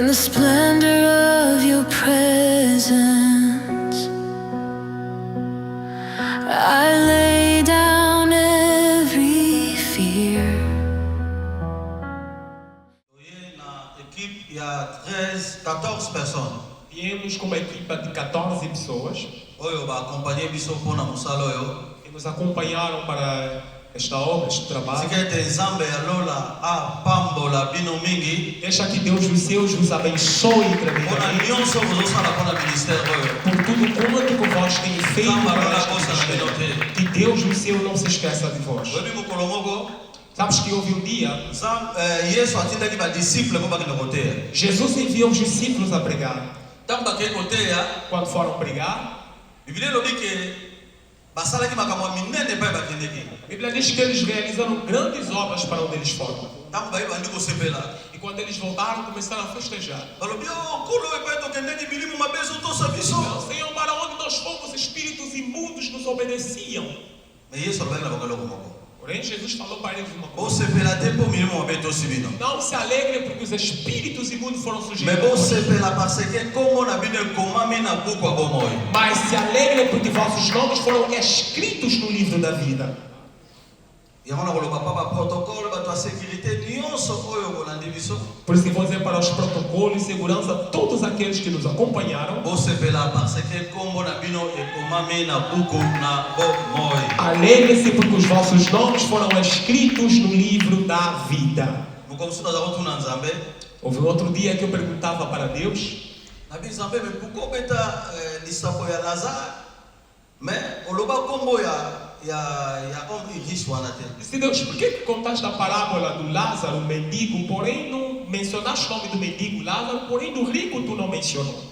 In the splendor of your presence, I lay down every fear. Na equipe il y a 14 personnes. Viemos com uma equipa de 14 pessoas Oyo ba acompanyer biso pona musala oyo. que nos acompanharam para esta obra, este trabalho. Sikete Nzambe alola a pambola bino mingi. Deixa que Deus dos céus vos abençoe Pona tremendamente nyonso bozosala pona ministère oyo. por tudo quanto que vós têm feito Nzambe para alola este kosa na bino ministério. te. Que Deus do céu não se esqueça de vós. Oyebi mokolo moko Sabes que houve um dia, Yesu atindaki badisciple mpo bakende koteya. Jesus enviou os discípulos a pregar. Ntango bakei koteya, Quando foram pregar, Biblia elobi ke basalaki makambo ya minene epai bakendeki. a Bíblia diz que eles realizaram grandes obras para onde eles foram. Ntango bayi bandi kosepela, E quando eles voltaram, começaram a festejar. balobi nkolo epai tokendeki milimo mabe ezotosa biso. Então, Senhor, para onde nós fomos, espíritos imundos nos obedeciam. Me Yesu alobaki na bango eloko moko. Porém, Jesus falou para eles uma coisa: Bosepela te mpo milimo mabe etosi bino. não se alegrem porque os espíritos imundos foram Me sujeitos. bosepela parce que kombo na bino ekomami na buku ya bomoi. Mas se alegrem porque vossos nomes foram escritos no livro da vida. Yango na koloba pa baprotokole bato ya sécurité nyonso oyo kolandi biso. Por isso, vou dizer para os protocolos e segurança, todos aqueles que nos acompanharam, Bosepela parce que kombo na bino ekomami na buku na bomoi. alegrem-se porque os vossos nomes foram escritos no livro da vida. Mokomusu naza kotuna Nzambe. Houve um outro dia que eu perguntava para Deus: Nabi Nzambe me pourquoi obeta lisapo ya Lazare mais oloba kombo ya homme riche wana te. disse Deus, por que contaste a parábola do Lázaro, o mendigo, porém não mencionaste o nome do mendigo Lázaro, porém do rico tu não mencionou?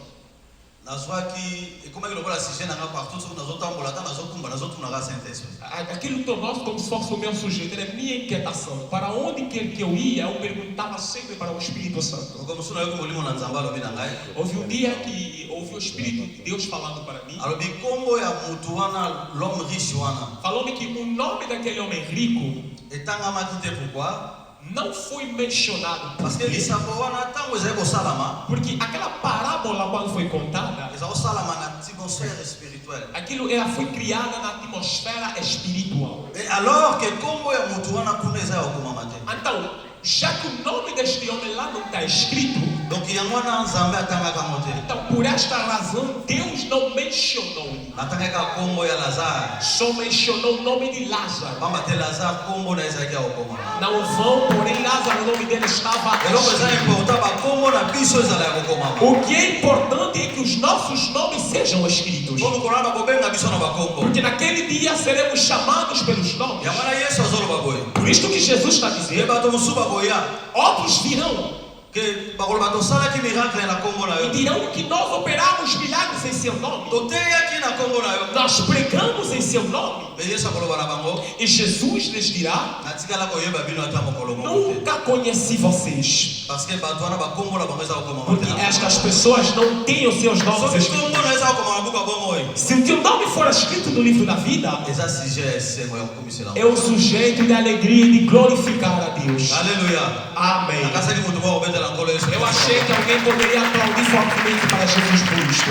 Nazwaki ekomaki lokola sujet nanga partout soki nazotambola ata nazokumba nazotunaka Saint-Esprit. Aquilo tornou-se como se fosse o meu sujeito, era a minha inquietação. Para onde quer que eu ia, eu perguntava sempre para o Espírito Santo. Mokomusu nayoki molimo na Nzambe alobi na ngai Houve um dia que ouvi o Espírito de Deus falando para mim, alobi kombo ya mutu wana l'homme riche wana falou-me que o nome daquele homem rico etangamaki te pourquoi não foi mencionado. parce que lisapo wana ntango ezali kosalama Porque aquela parábola, quando foi contada, eza kosalama na atmosphère spirituelle. aquilo ela foi criada na atmosfera espiritual. Et alors que kombo ya mutu wana kuna eza ya kokomama te. Então, já que o nome deste homem lá não está escrito, Donc yango wana Nzambe atangaka ngo te. então por esta razão Deus não mencionou, Atangaka kombo ya Lazare. só mencionou o nome de Lázaro. Pamba te Lazare kombo na ezalaki ya kokomama. Não vão, porém Lázaro, o nome dele estava eloko eza escrito. important bakombo na biso ezala ya kokomama. O que é importante é que os nossos nomes sejam escritos. mpo mokolo wana bakobenga biso na bakombo. Porque naquele dia seremos chamados pelos nomes. yango wana Yesu azoloba boye. Por isto que Jesus está ye dizendo, bato mosusu bakoya outros virão ke bakoloba tosalaki miracle na kombo na e yo. dirão que nós operamos milagres em seu nome. toteyaki na kombo na yo. Nós pregamos em seu nome. me Yesu akoloba na bango E Jesus lhes dirá: natikala koyeba bino ata mokolo moko te. nunca conheci vocês. parce que bato wana bakombo na bango eza kokomama Porque te. estas pessoas não têm os seus nomes soki escritos. kombo na eza kokoma na buku ya bomoi Se o teu nome for escrito no livro da vida, eza sujet ya esengo ya kokomisela é o sujeito de alegria e de glorificar a Deus. Aleluia. Amém. nakasaki motu moko kobetela nkolo Yesu. Eu achei que alguém poderia aplaudir fortemente para Jesus por isto.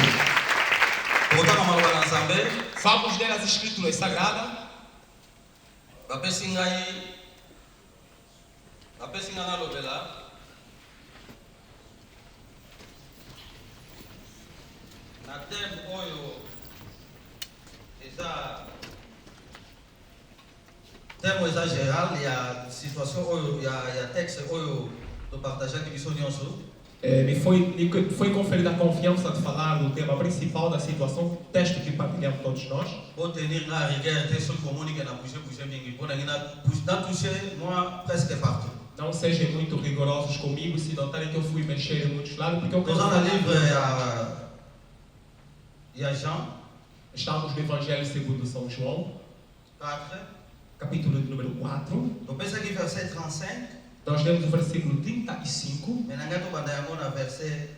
kotanga maloba na Nzambe Vamos ler as Escrituras Sagradas. bapesi ngai nalobela na teme oyo eza général ya situation oyo ya texte oyo topartageaki biso nyonso. Me foi conferida a confiança de falar do tema principal da situação, texto que partilhamos todos nós. po tenir na rigueur te soki komoni ke na bouge mingi mpo nangi natouche moi presque partout. Não sejam muito rigorosos comigo se notarem que eu fui mexer em muitos lados, porque eu quero toza na falar. livre ya Jean Estamos no Evangelho segundo São João, 4 capítulo de número 4. topesaki verset 35 Nós lemos o versículo 35 me na ngai tobanda yango na verset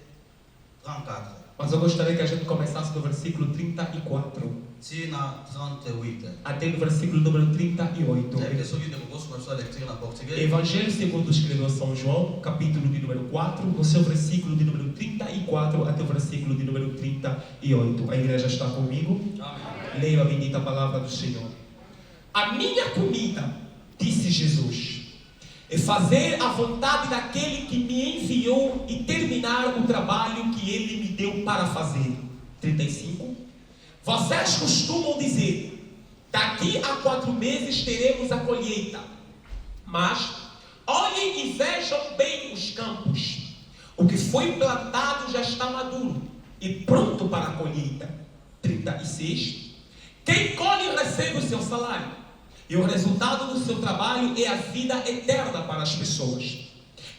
34. Mas eu gostaria que a gente começasse do versículo 34 tina 38. até o versículo número 38. É que isso aqui depois começou a leitura na português. Evangelho segundo escreveu São João, capítulo de número 4, no seu versículo de número 34 até o versículo de número 38. A igreja está comigo? Amém. Leio a bendita palavra do Senhor. A minha comida, disse Jesus, é fazer a vontade daquele que me enviou e terminar o trabalho que ele me deu para fazer. 35. Vocês costumam dizer, daqui a 4 meses teremos a colheita. Mas olhem e vejam bem os campos. O que foi plantado já está maduro e pronto para a colheita. 36. Quem colhe recebe o seu salário. E o resultado do seu trabalho é a vida eterna para as pessoas.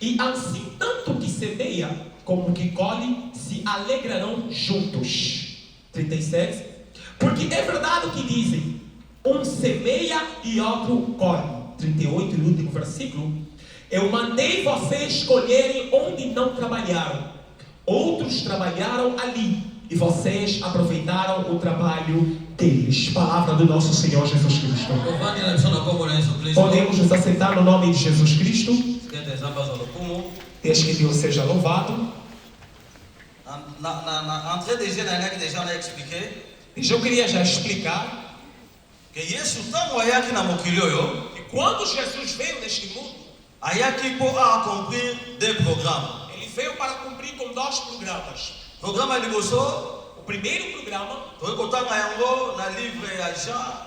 E assim, tanto que semeia como que colhe se alegrarão juntos. 37. Porque é verdade o que dizem: um semeia e outro colhe. 38, e último versículo. Eu mandei vocês colherem onde não trabalharam. Outros trabalharam ali e vocês aproveitaram o trabalho deles. Palavra do nosso Senhor Jesus Cristo. Podemos nos assentar no nome de Jesus Cristo. Desde que Deus seja louvado. Na entrée de jeu, déjà on a expliqué Eu queria já explicar que Yesu tango ayaki na mokili oyo, que quando Jesus veio neste mundo, ayaki po accomplir des programmes. ele veio para cumprir com 2 programas. Programme liboso, O primeiro programa, tokotanga yango na livre ya Jean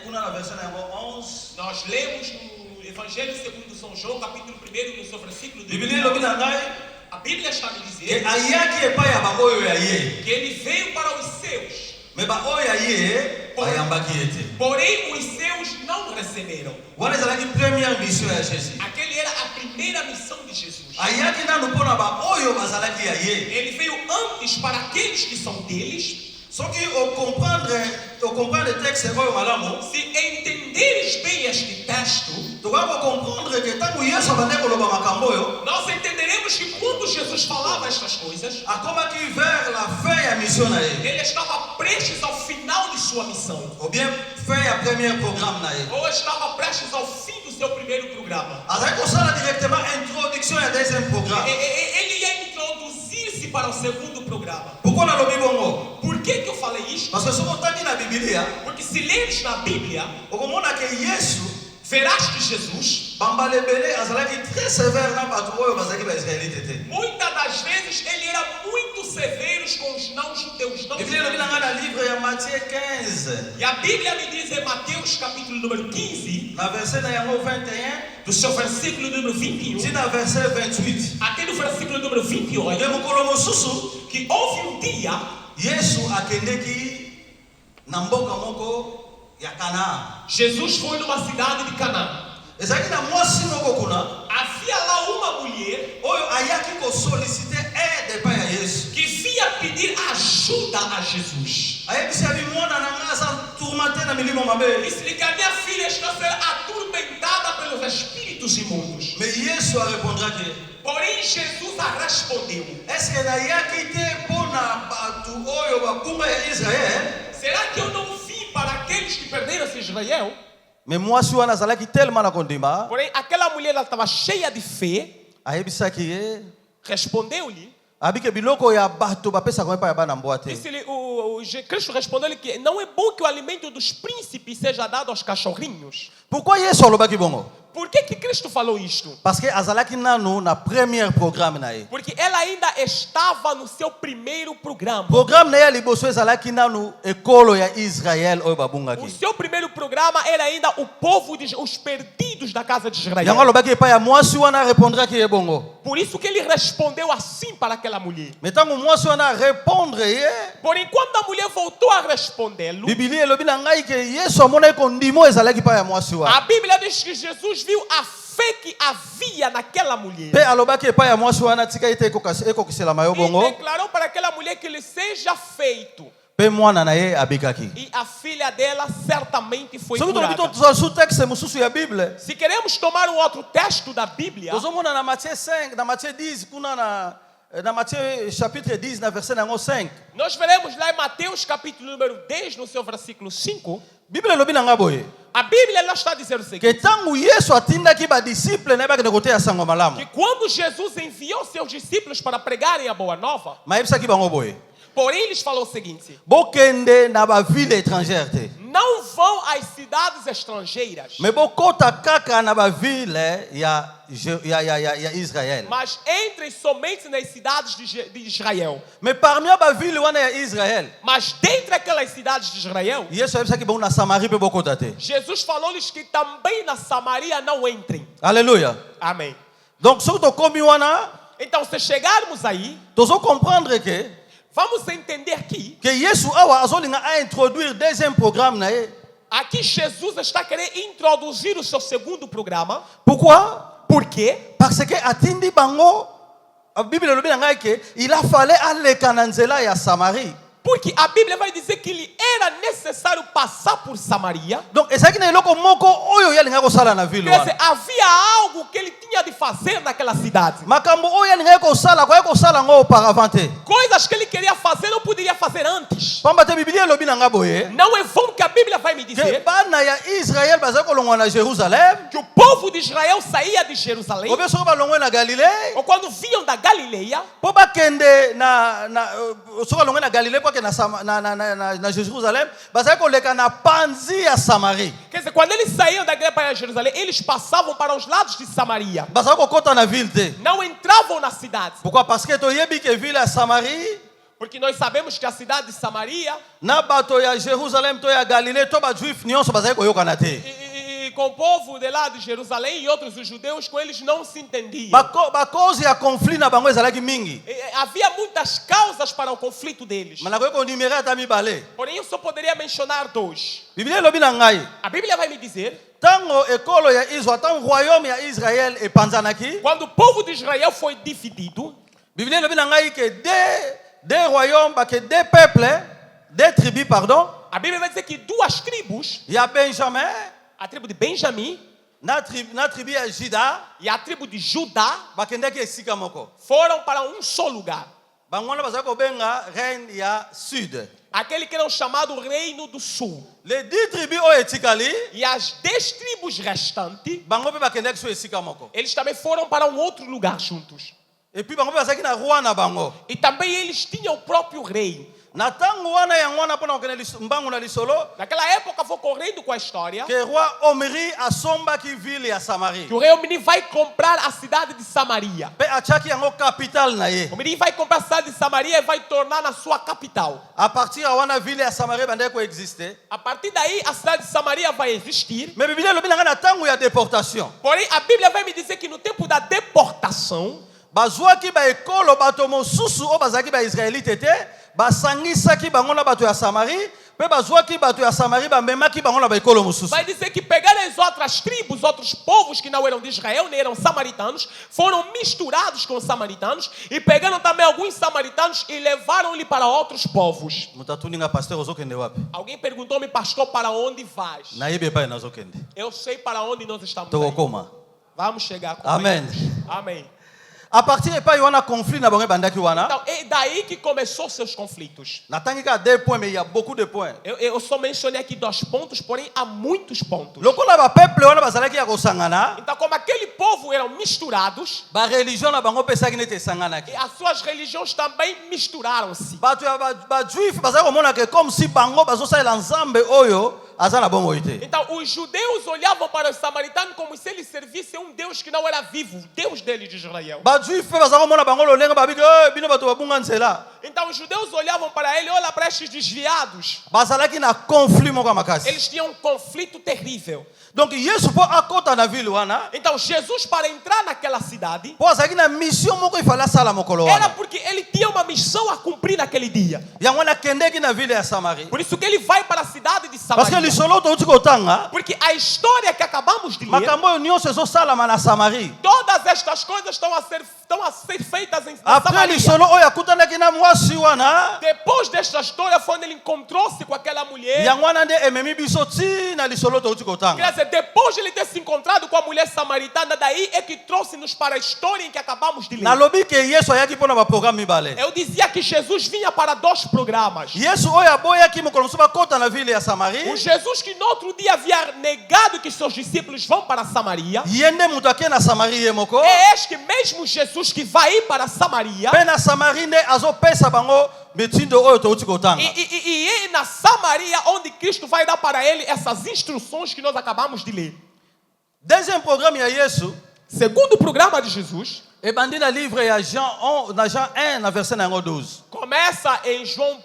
1 kuna na verset yango 11. nós lemos no Evangelho segundo São João, capítulo 1, no seu versículo de Biblia lobi na ngai a Bíblia está me que dizendo ayaki epai ya ba oyo ya ye. que ele veio para os seus, Me ba oyo ya ye ayambaki ete. porém os seus não receberam. Wana ezalaki première mission ya Jésus. Aquele era a primeira missão de Jesus. Ayaki nanu mpona ba oyo bazalaki ya ye. Ele veio antes para aqueles que são deles. Soki ocomprendre o texte oyo malamu, Se entenderes bem este texto, tokoki comprendre que tango Yesu abandaki koloba makambo oyo, nós entenderemos que quando Jesus falava estas coisas, akomaki vers la fin ya mission na ye, ele estava prestes ao final de sua missão, ou bien fin ya premier programme na ye. ou estava prestes ao fim do seu primeiro programa. Azalaki kosala directement introduction ya deuxième programme. Ele ia introduzir-se para o segundo programa. Pourquoi nalobi bongo? Por que eu falei isto? Parce que soki otandi na Biblia, Porque se leres na Bíblia, okomona ke Yesu verás que Jesus, bambala ebele azalaki très sévère na bato oyo bazalaki baisraélite te. muitas das vezes, ele era muito severo com os não-judeus. Biblia elobi na ngai na livre ya Matthieu 15, E a Bíblia me diz em Mateus capítulo número 15, na verset na yango 21 do seu versículo número 21, ti na verset 28. até no versículo número 28, Nde mokolo mosusu que houve um dia, Yesu akendeki na mboka moko ya Kanaan. Jesus foi numa cidade de Canaã. Ezalaki na mwasi moko kuna Havia lá uma mulher oyo ayaki kosolicite aide epai ya Yesu. que vinha pedir ajuda a Jesus. Ayebisi abi mwana na ngai aza tourmente na milimo mabe. Disse-lhe que a minha filha está sendo atormentada pelos espíritos imundos. Mais Yesu arépondaki, Porém, Jesus a respondeu: est-ce que nayaki te mpona bato oyo babunga ya Israel? será que eu não vim para aqueles que perderam-se Israel? Mais mwasi wana azalaki tellement na kondima, Porém, aquela mulher ela estava cheia de fé. ayebisaki ye Respondeu-lhe. abike biloko ya bato bapesaka epai ya bana mbwa te. Disse-lhe, Cristo respondeu-lhe que não é bom que o alimento dos príncipes seja dado aos cachorrinhos. Pourquoi Yesu alobaki bongo? Por que Cristo falou isto? Parce que azalaki nanu na premier programme na ye. Porque ela ainda estava no seu primeiro programa. Programme na ye liboso ezalaki nanu ekolo ya Israel oyo O babungaki. seu primeiro programa era ainda o povo, os perdidos da casa de Israel. Yango alobaki epai ya mwasi wana arépondraki ye bongo. Por isso que ele respondeu assim para aquela mulher. Mais ntango mwasi wana arépondre ye, Porém, quando a mulher voltou a respondê-lo, Biblia elobi na ngai ke Yesu amonaki kondimo ezalaki epai ya mwasi a wana. Bíblia diz que Jesus viu a fé que havia naquela mulher. Mpe alobaki epai ya mwasi wana tika ete ekokiselama yo E bongo. declarou para aquela mulher que lhe seja feito. Mpe mwana na ye abikaki. E a filha dela certamente foi Soki tolobi curada. tozwa texte mosusu ya Bible, Se queremos tomar um outro texto da Bíblia, tozomona na Matthieu 5, na Matthieu 10 kuna na Matthieu chapitre 10, na verset nango 5. Nós veremos lá em Mateus capítulo número 10, no seu versículo 5. Bíblia elobi nanga boye. A Bíblia ela está dizendo o seguinte: Que tango Yesu atindaki ba disciple na bakende koteya sango malamu. que quando Jesus enviou seus discípulos para pregarem a boa nova, Mayebisaki bango boye. porém lhes falou o seguinte: Bokende na ba ville étrangère te. não vão às cidades estrangeiras, Mais bokota kaka na ba ville ya Israël. mas entrem somente nas cidades de Israel. Mais parmi ba ville wana ya Israël, Mas dentre aquelas cidades de Israel, Yesu ayebisaki bango na Samarie pe bokota te. Jesus falou-lhes que também na Samaria não entrem. Alléluia. Amém. Donc soki tokomi wana, Então, se chegarmos aí, tozo comprendre vamos entender que Yesu awa azolinga a introduire deuxième programme na ye. aqui Jesus está querendo introduzir o seu segundo programa. Pourquoi? Por quê? Parce que atindi bango, a Bible elobi na ngai ke il a fallu aleka na nzela ya Samarie. Porque a Bíblia vai dizer que lhe era necessário passar por Samaria. Donc ezaki na eloko moko oyo yalinga kosala na ville Quer dizer, wana. havia algo que ele tinha de fazer naquela cidade. Makambo oyo yalinga kosala koya kosala ngo auparavant te. Coisas que ele queria fazer, não poderia fazer antes. Pamba te Biblia elobi na ngai boye. Não é vão que a Bíblia vai me Que dizer bana ya Israël bazaki kolongwa na Jérusalem. que o povo de Israel saía de Jerusalém, Obe soko balongwe na Galilée. ou quando vinham da Galileia, Po bakende na soko balongwe na Galilée po ke na Jérusalem, bazaki koleka na panzi ya Samarie. quer dizer, quando eles saíam da Galileia para Jerusalém, eles passavam para os lados de Samaria. Bazaki kokota na ville te. Não entravam na cidade, Pourquoi? Parce que toyebi ke ville ya Samarie porque nós sabemos que a cidade de Samaria na bato ya Jérusalem to ya Galilée to ba juif nyonso bazaki koyokana te. e com o povo de lá de Jerusalém e outros os judeus, com eles não se entendiam. Bakozi ya conflit na bango ezalaki mingi. Havia muitas causas para o conflito deles. Mana koyoko nimere ata mibale. Porém, eu só poderia mencionar dois. Biblia elobi na ngai. A Bíblia vai me dizer, Tango ekolo ya Israël, tango royaume ya Israël epanzanaki. quando o povo de Israel foi dividido, Biblia elobi na ngai ke deux royaumes, que deux peuples, deux tribus pardon, a Bíblia vai dizer que duas tribos, ya Benjamin, a tribo de Benjamim na tribu ya Juda, e a tribo de Judá, bakendaki esika moko. foram para um só lugar. Bango wana bazaki kobenga reine ya sud. Aquele que era o chamado Reino do Sul. Les 10 tribus oyo etikali, E as 10 tribos restantes, bango pe bakendaki so esika moko. eles também foram para um outro lugar juntos. Et puis bango pe bazaki na roi na bango. E também eles tinham o próprio rei. Na tango wana yango wana pona kokende mbangu na lisolo, Naquela época foi correndo com a história que roi Omri asombaki ville ya Samarie. que o rei Omri vai comprar a cidade de Samaria. Pe atiaki yango capital na ye. Omri vai comprar a cidade de Samaria e vai tornar na sua capital. A partir ya wana ville ya Samarie bandaki koexiste. A partir daí, a cidade de Samaria vai existir. Mais Biblia elobi na ngai na tango ya déportation. Porém, a Bíblia vai me dizer que no tempo da deportação, Bazwaki ba ekolo bato mosusu o bazaki ba israélite te, basangisaki bango na bato ya Samarie, pe bazwaki bato ya Samarie bamemaki bango na ba ekolo mosusu. vai dizer que pegaram as outras tribos, outros povos que não eram de Israel, nem eram samaritanos, foram misturados com os samaritanos e pegaram também alguns samaritanos e levaram-lhe para outros povos. Mutatuninga pasteur ozokende wapi? Alguém perguntou-me, pastor, para onde vais? Nayebi epai nazokende. Eu sei para onde nós estamos indo. Tokokoma. Vamos chegar com Amen. Amém. A partir epai wana conflit na bango bandaki wana. Então, é daí que começou seus conflitos. Natangika 2 points mais il y a beaucoup de points. Eu só mencionei aqui 2 pontos, porém há muitos pontos. Lokola ba peuple wana bazalaki ya kosangana, Então, como aquele povo eram misturados, ba religion na bango pesaki nete sanganaki. e as suas religiões também misturaram-se. Bato ya ba juif bazali komona ke comme si bango bazosalela nzambe oyo aza na bomoi te. Então, os judeus olhavam para os samaritanos como se eles servissem um Deus que não era vivo, o Deus deles de Israel. Ba juif pe bazali komona bango lolenge babiki bino bato babunga nzela. Então, os judeus olhavam para ele, olha para estes desviados. Bazalaki na conflit moko ya makasi. Eles tinham um conflito terrível. Donc Yesu po akota na ville wana, Então, Jesus, para entrar naquela cidade, po azalaki na mission moko ifala asala mokolo era wana. porque ele tinha uma missão a cumprir naquele dia. Yango wana akendeki na ville ya Samarie. Por isso que ele vai para a cidade de Parce que Samaria. lisolo touti kotanga, Porque a história que acabamos de ler, makambo oyo nyonso ezosalama na Samarie. todas estas coisas estão a ser estão a ser feitas na Après Samaria. lisolo oyo akutanaki na mwasi wana, Depois desta história foi onde ele encontrou-se com aquela mulher. yango wana nde ememi biso ntina lisolo touti Quer kotanga. dizer, depois de ele ter se encontrado com a mulher samaritana, daí é que trouxe-nos para a história em que acabamos de ler. Nalobi ke Yesu ayaki mpona baprogramme mibale. Eu dizia que Jesus vinha para 2 programas. Yesu oyo aboyaki mokolo mosusu bakota na ville ya Samari, O Jesus que no outro dia havia negado que seus discípulos vão para Samaria. ye nde moto ake na Samari ye moko. É este mesmo Jesus que vai ir para Samaria. Mpe na Samari nde azopesa bango mitindo oyo touti kotanga. E é na Samaria onde Cristo vai dar para ele essas instruções que nós acabamos de ler. Deuxième programme ya Yesu, Segundo programa de Jesus, ebandi na livre ya Jean 1 na verset na yango 12. começa em João,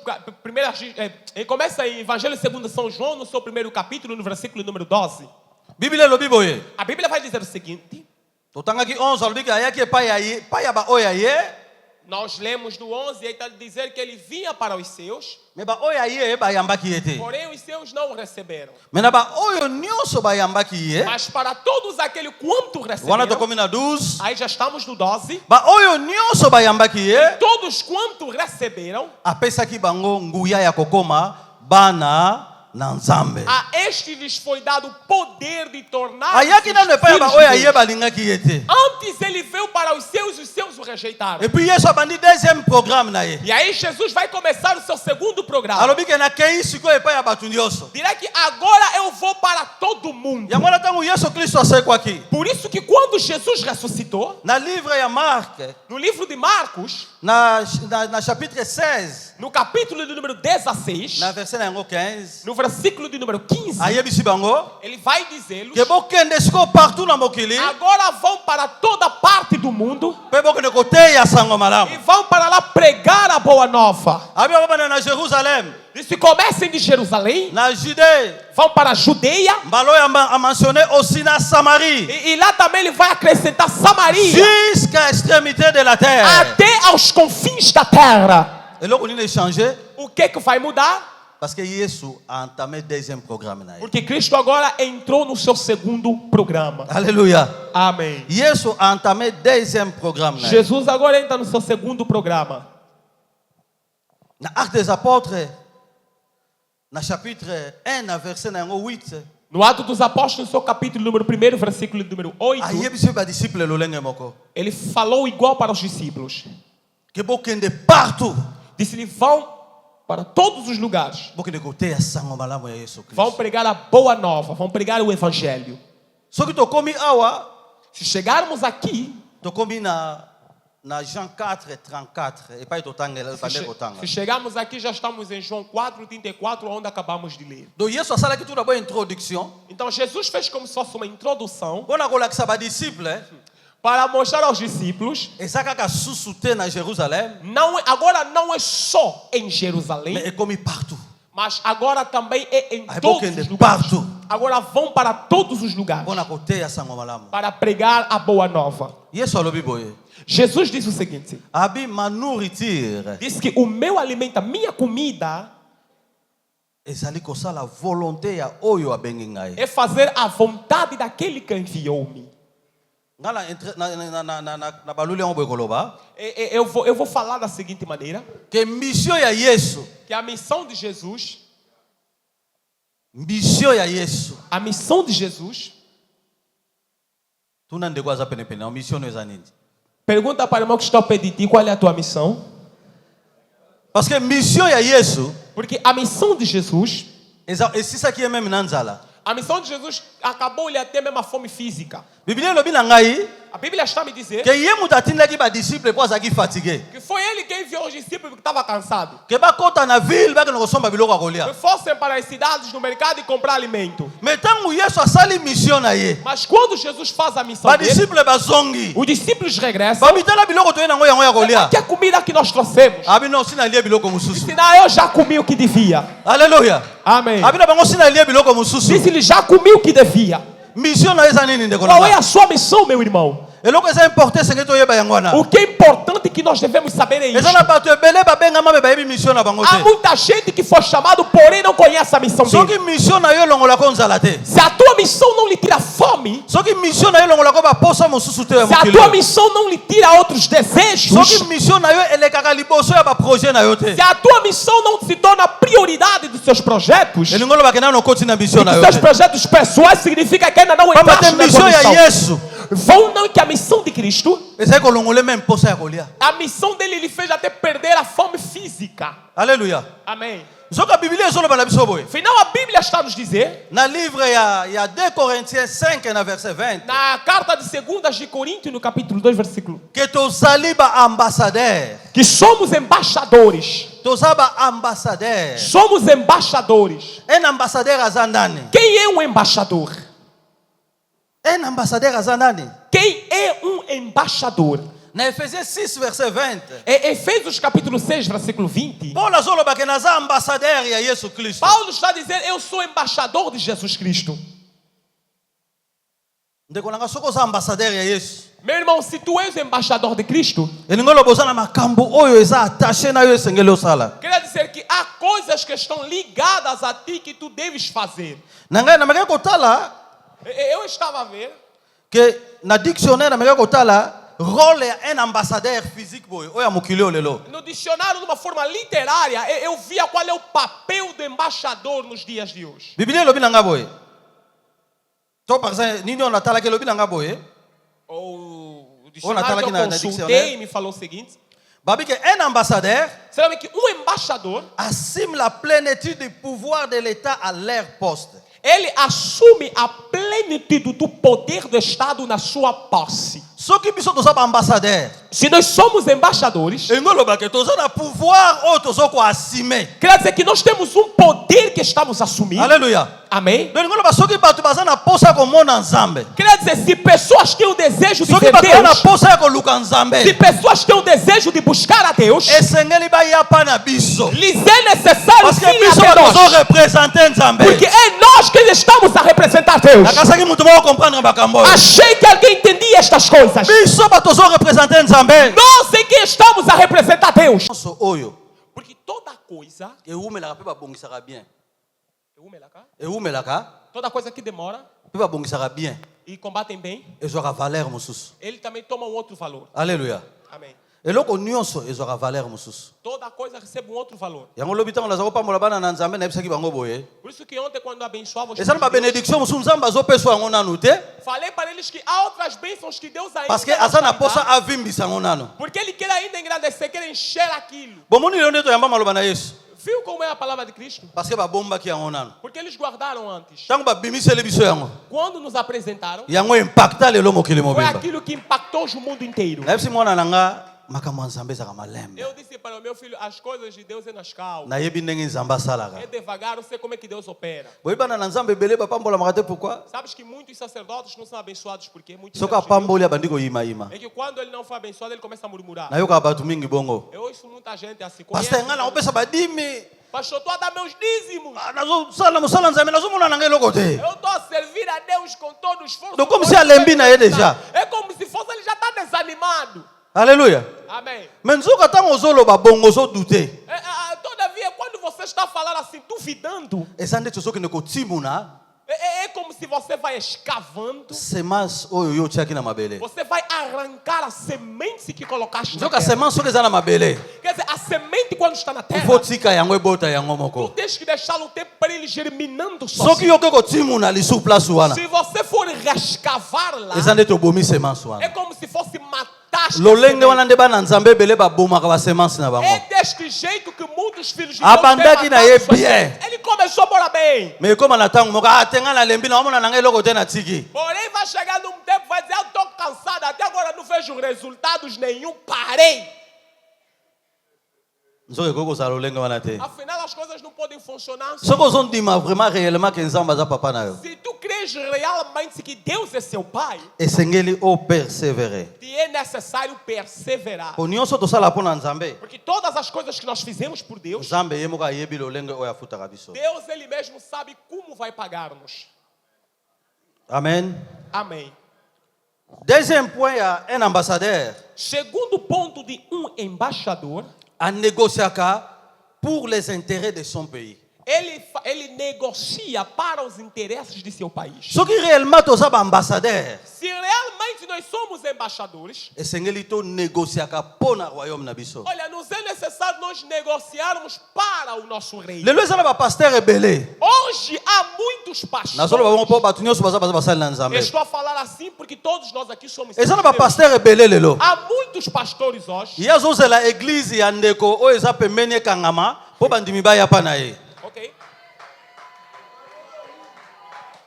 começa em Evangelho segundo São João, no seu primeiro capítulo, no versículo número 12. Biblia elobi boye. A Bíblia vai dizer o seguinte. Totangaki 11 alobi ke ayaki epai ya baoyo ya ye, Nós lemos no 11 e aí está dizer que ele vinha para os seus, me baoyo ya ye bayambaki ye te. porém os seus não o receberam. Me na baoyo nyonso bayambaki ye, Mas para todos aquele quanto wana receberam, tokomi na 12, aí já estamos no 12, baoyo nyonso bayambaki ye, todos quanto receberam, apesaki bango nguya ya kokoma bana na Nzambe. a este lhes foi dado o poder de tornar Ayaki nano epai ya baoyo ya ye balingaki ye te. Antes ele veio para os seus o rejeitaram. Et puis Yesu abandi deuxième programme na ye. E aí Jesus vai começar o seu segundo programa. Alobi ke nakei sikoyo epai ya bato nyonso. Dirá que agora eu vou para todo mundo. Yango wana ntango Yesu Kristo asekwaki, Por isso que quando Jesus ressuscitou, na livre ya Marc, no livro de Marcos, na chapitre 16, no capítulo de número 16, na verset na yango 15, no versículo de número 15, ayebisi bango ele vai dizer-los, ke bokende sikoyo partout na mokili, agora vão para toda parte do mundo mpe bokende koteya sango e malamu. vão para lá pregar a boa nova. Abi babanda na Jerusalem, E se comecem de Jerusalém, na Judée, vão para a Judeia, mbalo a mentionné aussi na Samarie, e lá também ele vai acrescentar Samaria, jusqu'à extrémité de la terre. até aos confins da terra. Eloko nini changer? O que vai mudar? Parce que Yesu a entamé deuxième programme na ye. Porque Cristo agora entrou no seu segundo programa. Alléluia. Amém. Yesu a entamé deuxième programme na ye. Jesus agora entra no seu segundo programa. Na Actes des Apôtres, na chapitre 1, na verset na yango 8, No Ato dos Apóstolos, no seu capítulo número 1, versículo número 8, ayebisi ba disciple lolenge moko. ele falou igual para os discípulos. Que bokende partout. Disse-lhe, vão para todos os lugares. Bokende koteya sango malamu ya Yesu Vão Kristo. pregar a boa nova, vão pregar o evangelho. Soki tokomi awa, Se chegarmos aqui, tokomi na Jean 4, 34, epai totangela, pande kotanga. se chegarmos aqui, já estamos em João 4, 34, onde acabamos de ler. Donc Yesu asalaki toute boa introduction. Então Jesus fez como se fosse uma introdução Mpona kolakisa ba disciple, para mostrar aos discípulos, eza kaka susu te na Jerusalem, agora não é só em mais Jerusalém, ekomi partout. mas agora também é em Aí todos bokende os lugares. partout. Agora vão para todos os lugares Mpona koteya sango malamu. para pregar a boa nova. Yesu alobi boye. Jesus disse o seguinte: Abi ma nourriture diz que o meu alimento, a minha comida, ezali kosala volonté ya oyo abengi ngai. é fazer a vontade daquele que enviou-me. Nga na baluli yango boye koloba Eu vou falar da seguinte maneira: ke mission ya Yesu, que a missão de Jesus, a missão de Jesus, tuna ndeko aza penepene na mission no eza nini? pergunta para o irmão que está ao pé de ti, qual é a tua missão? Parce que mission ya Yesu Porque a missão de Jesus, esisaki ye meme na nzala. a missão de Jesus acabou ele até mesmo a fome física. Biblia elobi na ngai A Bíblia está a me dizer ke ye moto atindaki badisciple mpo azalaki fatigué, que foi ele quem enviou os discípulos que estava cansado. ke bakota na ville bakende kosomba biloko ya Que kolia. fossem para as cidades, no mercado e comprar alimento. Me ntango Yesu asali mission na ye, Mas quando Jesus faz a missão dele, badisciple bazongi os discípulos regressam. bamitala biloko toye nango yango ya kolia. Que a comida que nós trouxemos? Abi non sinalie biloko mosusu. Disse, não, eu já comi o que devia. Alléluia. Amém. Abi na bango sinalie biloko mosusu. Disse, ele já comi o que devia. Mission na eza nini ndeko na Qual é ngai? a sua missão, meu irmão? eloko eza important senge toyeba yango wana. O que é importante que nós devemos saber é isso. Eza na bato ebele babengama be bayebi mission na bango Há te. muita gente que foi chamado, porém não conhece a missão Soki dele. mission na yo elongolaka nzala te. Se a tua missão não lhe tira fome, Soki mission na yo elongolaka baposa mosusu te ya se a mokili tua oyo. missão não lhe tira outros desejos, Soki mission na yo elekaka liboso ya baprojet na yo te. se a tua missão não se torna a prioridade dos seus projetos, elingo olobaka nano okoti na mission na yo seus te. projetos pessoais significa que ainda não Pamba entraste te na mission tua ya missão. Yesu Vão não que a missão de Cristo, ezali kolongola même posa ya kolia. a missão dele lhe fez até perder a fome física. Alléluia. Amém. Zoka Biblia ezoloba na biso boye. Afinal, a Bíblia está nos dizer, Na livre ya 2 Corinthiens 5 na verset 20 na carta de 2 de Coríntios, no capítulo 2, versículo, que tozali ba ambassadeur. que somos embaixadores. Toza ba ambassadeur. Somos embaixadores. Un ambassadeur aza ndani? Quem é um embaixador? Un ambassadeur aza ndani? Quem é um embaixador? Na Ephésiens 6 verset 20. É Efésios capítulo 6, versículo 20. Paul azoloba ke naza ambassadeur ya Yesu Kristo. Paulo está dizendo, eu sou embaixador de Jesus Cristo. Ndeko nanga soko oza ambassadeur ya Yesu. Meu irmão, se tu és embaixador de Cristo, Elingo oloba oza na makambo oyo eza attaché na yo esengeli osala. quer dizer que há coisas que estão ligadas a ti que tu deves fazer. Na ngai nameki kotala Eu estava a ver que na dictionnaire nameki kotala rôle ya un ambassadeur physique boy oyo ya mokili oyo lelo. no dicionário, de uma forma literária, eu via qual é o papel do embaixador nos dias de hoje. Biblia elobi na nga boye. To par exemple nini oyo natalaki elobi na nga boye. O Natal dicionário aqui que eu na consultei dicionário. me falou o seguinte: Babi que un ambassadeur sabe que um embaixador, assume la plénitude du pouvoir de l'État à leur poste. ele assume a plenitude do poder do Estado na sua posse. Soki biso toza ba ambassadeur. Se nós somos embaixadores, Engoloba que toza na pouvoir oyo tozoko assumer. quer dizer que nós temos um poder que estamos a assumir. Alléluia. Amém? Donc engoloba soki bato baza na posa komona nzambe. Quer dizer, se pessoas têm o desejo de Soki ver bato baza na Deus, posa ya koluka nzambe. se pessoas têm o desejo de buscar a Deus, Esengeli baya pa na biso. lhes é necessário Parce que sim biso até tozo nós. représenter nzambe. Porque é nós que estamos a representar Deus. Nakasaki mutu moko comprendre makambo oyo. Achei que alguém entendia estas coisas. Biso bato tozo représenter nzambe. Nós é que estamos a representar Deus. Nyonso oyo Porque toda coisa, ewumelaka mpe babongisaka bien. Ewumelaka toda coisa que demora mpe babongisaka bien. e combatem bem, Ezwaka valeur mosusu. ele também toma um outro valor. Alléluia. Amém. Eloko nyonso ezwaka valeur mosusu. Toda coisa recebe um outro valor. Yango lobi ntango naza kopambola bana na nzambe nayebisaki bango boye. Por isso que ontem, quando abençoava os Eza na filhos de Deus, babenediction mosusu nzambe azopesa yango nanu te. falei para eles que há outras bênçãos que Deus ainda Parce que nos aza na vai posa dar, avimbisa yango nano. porque Ele quer ainda engrandecer, quer encher aquilo. Bomoni lelo nde toyamba maloba na Yesu. Viu como é a palavra de Cristo? Parce que babombaki yango nano. Porque eles guardaram antes. Ntango babimiseli biso yango. Quando nos apresentaram, Yango impacta lelo mokili foi mobimba. aquilo que impactou o mundo inteiro. Nayebisi mwana na nga makambo ya nzambe ezaka malembe. Eu disse para o meu filho, as coisas de Deus é nas calmas. Nayebi ndenge nzambe asalaka. É devagar, eu sei como é que Deus opera. boyebana na nzambe ebele bapambolamaka te pourquoi. Sabes que muitos sacerdotes não são abençoados porque muitos Soki deles- apamboli abandi koyimayima. é que quando ele não foi abençoado, ele começa a murmurar. nayokaka bato mingi bongo. Eu ouço muita gente assim. paster ngai nakopesa badimi. Pastor, tu a dar meus dízimos. nazosala mosala nzambe nazomona na ngai eloko te. Eu estou a servir a Deus com todo o esforço. Donc, como com se todo o alembi na ele já. É como se fosse ele já está desanimado. Alléluia. Amém. me nzoka ntango ozoloba bongo ozodute. Todavia, quando você está falando assim, duvidando, eza ndeti ozokende kotimuna é como se você vai escavando, semence oyo yo otiaki na mabele. você vai arrancar a semente que colocaste na nzoka terra. semence soki eza na mabele Quer dizer, a semente quando está na terra, ifo tika yango ebota yango tu moko. tens que deixá-lo tempo para ele germinando soki sozinho. yo oke kotimuna lisu place wana Se você for rescavar lá, eza ndeti obomi semence é wana. como se fosse matar a lolenge semente. wana nde bana nzambe ebele babomaka basemence na bango. É deste jeito que muitos filhos de Abandaki têm na matado ye suas bien. sementes. Ele começou a morar bem. me ekóma na ntango moko atenga nalembi na omona na ngai eloko te na tiki. Porém, vai chegar num tempo, vai dizer, eu estou cansado, até agora não vejo resultados nenhum, parei. nzoka ekoki kozala lolenge wana te. Afinal, as coisas não podem funcionar assim. soki ozondima vraiment réellement ke nzambe aza papa na yo Se tu crês realmente que Deus é seu Pai, esengeli opersevere. te é necessário perseverar. po nyonso tosala mpo na nzambe Porque todas as coisas que nós fizemos por Deus, nzambe ye moko ayebi lolenge oyo afutaka biso. Deus Ele mesmo sabe como vai pagar-nos. amen. Amém. Deuxième point, il y a un ambassadeur Segundo ponto de embaixador, à négocier pour les intérêts de son pays. ele negocia para os interesses de seu país. Ce qui réellement tous ambassadeurs, Se realmente nós somos embaixadores, et c'est que négocier pour le royaume nabiso. olha, nos é necessário nós negociarmos para o nosso reino. Le lieu là pasteur rebellé. Hoje há muitos Na zona ba pastores. bon ba tunyo so ba basal na nzambe. Estou a falar assim porque todos nós aqui somos Et ça ba cristãos. pasteur rebellé lelo. Há muitos pastores hoje. Yazo la église ya ndeko o eza pemene kangama po bandimi ba ya pa na ye. Ok.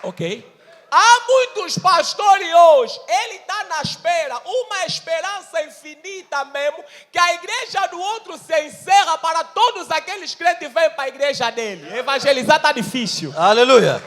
Ok. Há muitos pastores hoje. Ele está na espera, uma esperança infinita mesmo, que a igreja do outro se encerra para todos aqueles crentes que vêm para a igreja dele. Evangelizar está difícil. Alléluia.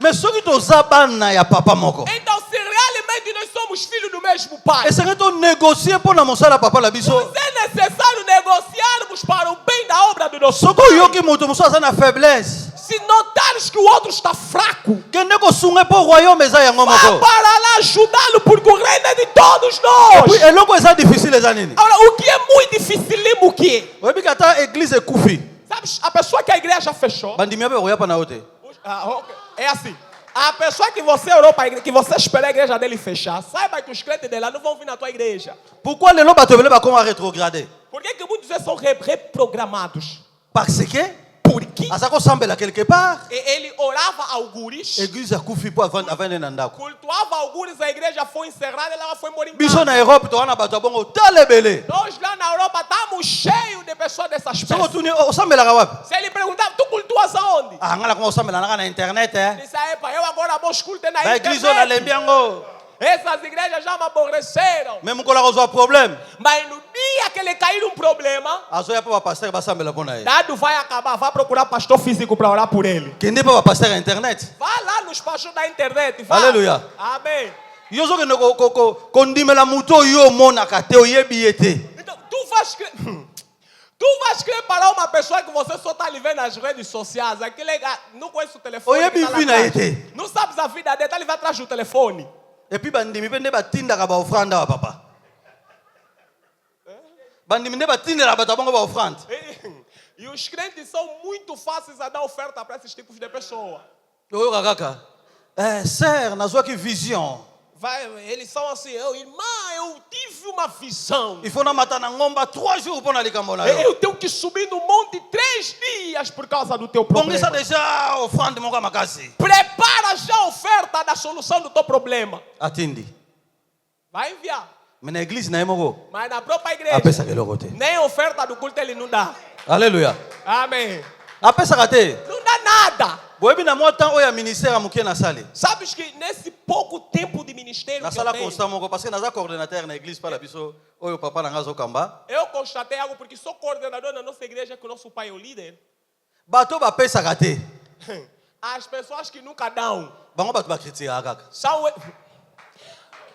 Mais ce qui toza bana ya papa moko. Então, se realmente nós somos filhos do mesmo pai, Et c'est que to négocier pour na mosala papa la biso. nos é necessário negociarmos para o bem da obra do nosso Soko pai. yoki moto muso aza na faiblesse. Se notares que o outro está fraco, Que nego sunge po royaume eza yango vá moko. para lá ajudá-lo, porque o reino é de todos nós. Puis eloko eza difficile eza nini? Agora, o que é muito dificílimo, o que é? Oyebi kata église ekufi. Sabes, a pessoa que a igreja fechou, Bandimi abe roya pa na ote. ok, é assim. A pessoa que você orou para a igreja, que você espera a igreja dele fechar, saiba que os crentes dela não vão vir na tua igreja. Pourquoi lelo bato bele ba koma rétrograder? Por que que muitos deles são reprogramados? Parce que Porque azako sambela quelque part. ele orava algures, Église ekufi po avant na ndako. cultuava algures, a igreja foi encerrada, ela foi morar em Biso casa. na Europe to wana bato bongo talebele. Nós lá na Europa estamos cheios de pessoas dessas Soko pessoas. tuni osambela ka wapi? Se ele perguntava, tu cultuas aonde? Ah ngala ko osambela na internet Disse, epa, eu agora vou escutar na Ba église na internet. lembi yango. Essas igrejas já me aborreceram. Même ko la ko problème. Mas no dia que ele cair um problema, Azo ya pa pasteur ba sambela pona ye. dado vai acabar, vai procurar pastor físico para orar por ele. Kende pa pasteur internet. Vai lá nos pastores da internet. Vai. Alléluia. Amém. Yo zo kende ko ndimela muto yo mona kate oyebi ete. Então, tu vais crer. Tu vais crer para uma pessoa que você só está ali vendo nas redes sociais. Aquele não conhece o telefone. Oye, que tá lá bivina atrás. ete. Não sabes a vida dele, está ali atrás do telefone. Et puis bandimi pende batinda ka ba offrande wa papa. Bandimi ne batinda la bato bongo ba offrande. E os crentes são muito fáceis a dar oferta para esses tipos de pessoas. Oyo kaka. Sœur, nazwa ki vision. Eles são assim, irmã, eu tive uma visão. Il faut na matana ngomba 3 jours pour na likambo na yo. Eu tenho que subir no monte 3 dias por causa do teu problema. Bongisa déjà offrande monga makasi. Prepara já a oferta da solução do teu problema. Atindi. Vai enviar. Mais na église na yemoko. Mas na própria igreja, Apesa ke lokote. nem oferta do culto ele não dá. Alléluia. Amém. Apesa kate. Não dá nada. Boyebi na moi temps oya ministère amukie na sale. Sabes que nesse pouco tempo de ministério Na que eu sala tenho, constant moko parce que naza coordinateur na église para biso oyo papa na ngazo kamba. eu constatei algo porque sou coordenador na nossa igreja, que o nosso pai é o líder. Bato ba pesa kate. As pessoas que nunca dão Bango bato ba critiquer kaka. são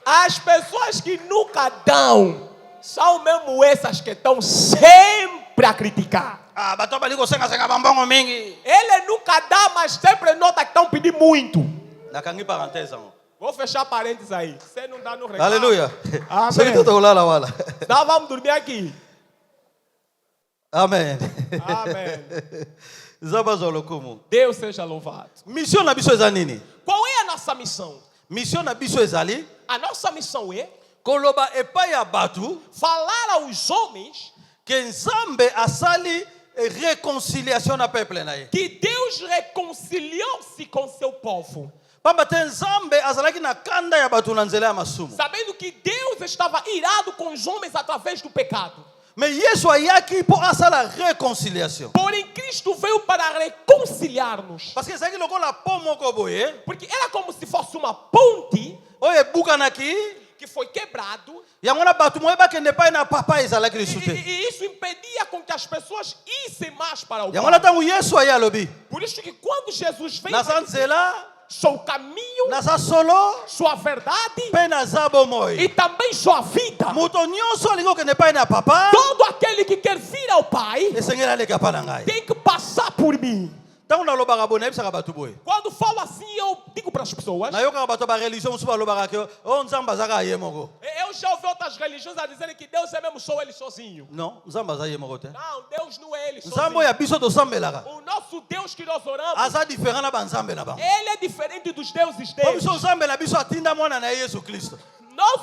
as pessoas que nunca dão são mesmo essas que estão sempre a criticar. Ah, bato ba liko senga bambongo mingi. Ele nunca dá, mas sempre nota que estão pedindo muito. Nakangi parenthèse ngo. Vou fechar parênteses aí. Você não dá no recado. Alléluia. Amen. Celui tout olala wala. Então vamos dormir aqui. Amen. Amém. Zaba zolokumu. Deus seja louvado. Mission na biso eza nini? Qual é a nossa missão? Mission na biso ezali A nossa missão é koloba epai ya batu falar aos homens que Nzambe asali réconciliation na peuple na ye. que Deus reconciliou-se com seu povo. Pamba te Nzambe azalaki na kanda ya batu na nzela ya masumu. Sabendo que Deus estava irado com os homens através do pecado. Mais Yesu ayaki po asala réconciliation. Porém, Cristo veio para reconciliar-nos. Parce que ezalaki lokola pont moko boye Porque era como se fosse uma ponte oyo ebukanaki que foi quebrado. yango na bato moye bakende epai na papa ezalaki E, lisu te. e isso impedia com que as pessoas issem mais para o Yango na Pai. ntango Yesu aye alobi Por isso que quando Jesus veio, naza para dizer, nzela sou o caminho, naza solo sua verdade mpe naza bomoi. e também sua vida. Moto nyonso alingi okende epai na papa Todo aquele que quer vir ao Pai esengeli aleka epai na ngai. tem que passar por mim. ntango nalobaka boye nayebisaka bato boye Quando falo assim, eu digo para as pessoas. nayokaka bato ya bareligion mosusu balobaka ke o nzambe azaka ye moko Eu já ouvi outras religiões a dizerem que Deus é mesmo só ele sozinho. non nzambe aza ye moko te Não, Deus não é ele nzambe sozinho. oyo ya biso tosambelaka O nosso Deus que nós oramos, aza diferent na banzambe na bango ele é diferente dos deuses po deles. biso nzambe na biso atinda mwana na ye yesu kristo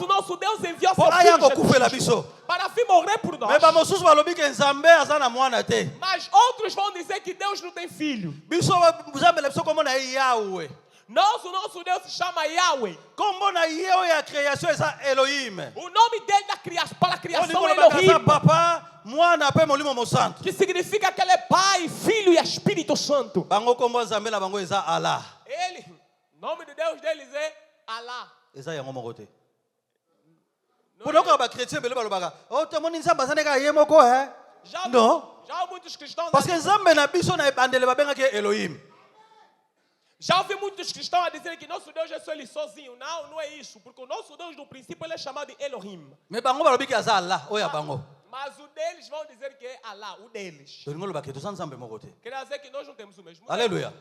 O nosso Deus enviou po seu aya filho kokufela Jesus biso para vir morrer por nós. me bamosusu balobi ke nzambe aza na mwana te Mas outros vão dizer que Deus não tem filho. biso nzambe na biso kombo na ye yawe O nosso Deus se chama Yahweh. kombo na ye oyo ya création eza elohim O nome dele da criação, para a criação é olingolobaka aza Elohim, papa mwana mpe molimo mosantu que significa que ele é Pai, Filho e Espírito Santo. bango kombo ya nzambe na bango eza ala Ele, o nome de Deus deles é Allah. eza yango moko te mpona okoka bakretien ebele balobaka o tomoni nzambe aza ndeka ye moko e Já, non já muitos cristãos parce que nzambe na biso na ebandele babengaki ye elohim Já ouvi muitos cristãos a dizer que nosso Deus é só ele sozinho. Não, não é isso. Porque o nosso Deus, no princípio, ele é chamado de Elohim. me bango balobi ke aza ala oyo ya bango Mas o deles vão dizer que é Allah, o deles. tolingi olobaka toza nzambe moko te Quer dizer que nós não temos o mesmo. alleluya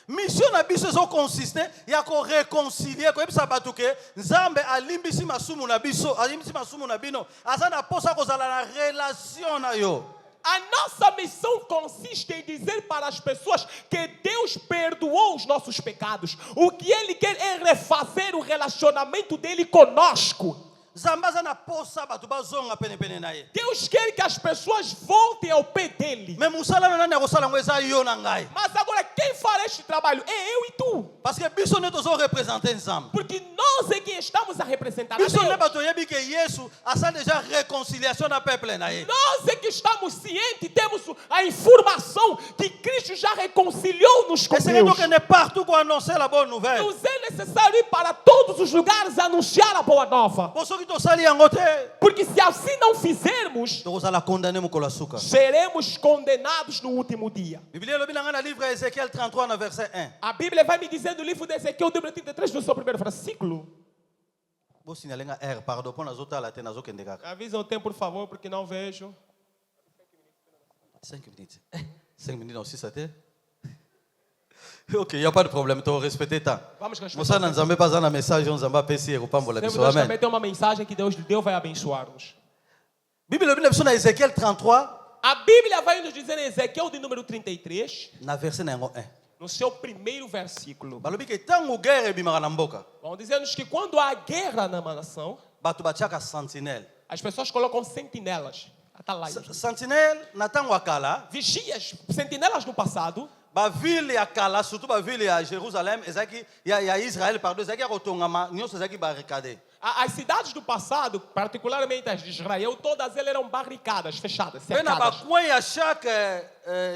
mission na biso ezokonsiste ya koreconcilie koyebisa bato ke nzambe alimbisi masumu na biso alimbisi masumu na bino aza na posa kozala na relation na yo A nossa missão consiste em dizer para as pessoas que Deus perdoou os nossos pecados. O que Ele quer é refazer o relacionamento dele conosco. nzambe aza na posa bato bazonga penepene na ye Deus quer que as pessoas voltem ao pé dele. me mosala na nani akosala yango eza yo na ngai Mas agora quem fará este trabalho? É eu e tu. parce que biso nde tozorepresente nzambe Porque nós é quem estamos a representar a biso nde Deus. bato oyebi ke yesu asa déjà réconciliation na peuple na ye Nós é que estamos cientes, temos a informação que Cristo já reconciliou-nos com esengeli Deus. tokende partout koannonce la bonne nouvelle Nos é necessário ir para todos os lugares anunciar a boa nova. po soki tosali yango te Porque se assim não fizermos, tokozala condamné mokolo ya suka seremos condenados no último dia. biblia elobi na ngai na livre ya ézéchiel 33 na verset 1 A Bíblia vai me dizer no livro de Ezequiel, número 33, no seu primeiro versículo. bosinyalenga r pardon mpo nazotala te nazokende kaka Avisa o tempo, por favor, porque não vejo. 5 minutes 5 minutes na osisa te ok y a pas de problème torespecte temps Vamos respeitar. mosala na nzambe mpe aza na message oyo nzambe apesi ye kopambola Deus biso amen também tem uma mensagem que Deus vai abençoar-nos. biblia elobi na biso na ézéchiel 33 A Bíblia vai nos dizer em Ezequiel, de número 33, na verset na yango 1 no seu primeiro versículo. balobi ke ntango guerre ebimaka na mboka Vão dizer-nos que quando há guerra na nação, bato batiaka sentinelle as pessoas colocam sentinelas, atalaias, sentinelle na ntango ya kala vigias, sentinelas no passado. bavile ya kala surtout bavile ya jérusalem ezalaki ya israel pardon ezalaki ya kotongama nyonso ezalaki barricade As cidades do passado, particularmente as de Israel, todas elas eram barricadas, fechadas, mpe na cercadas. bacoin ya chaque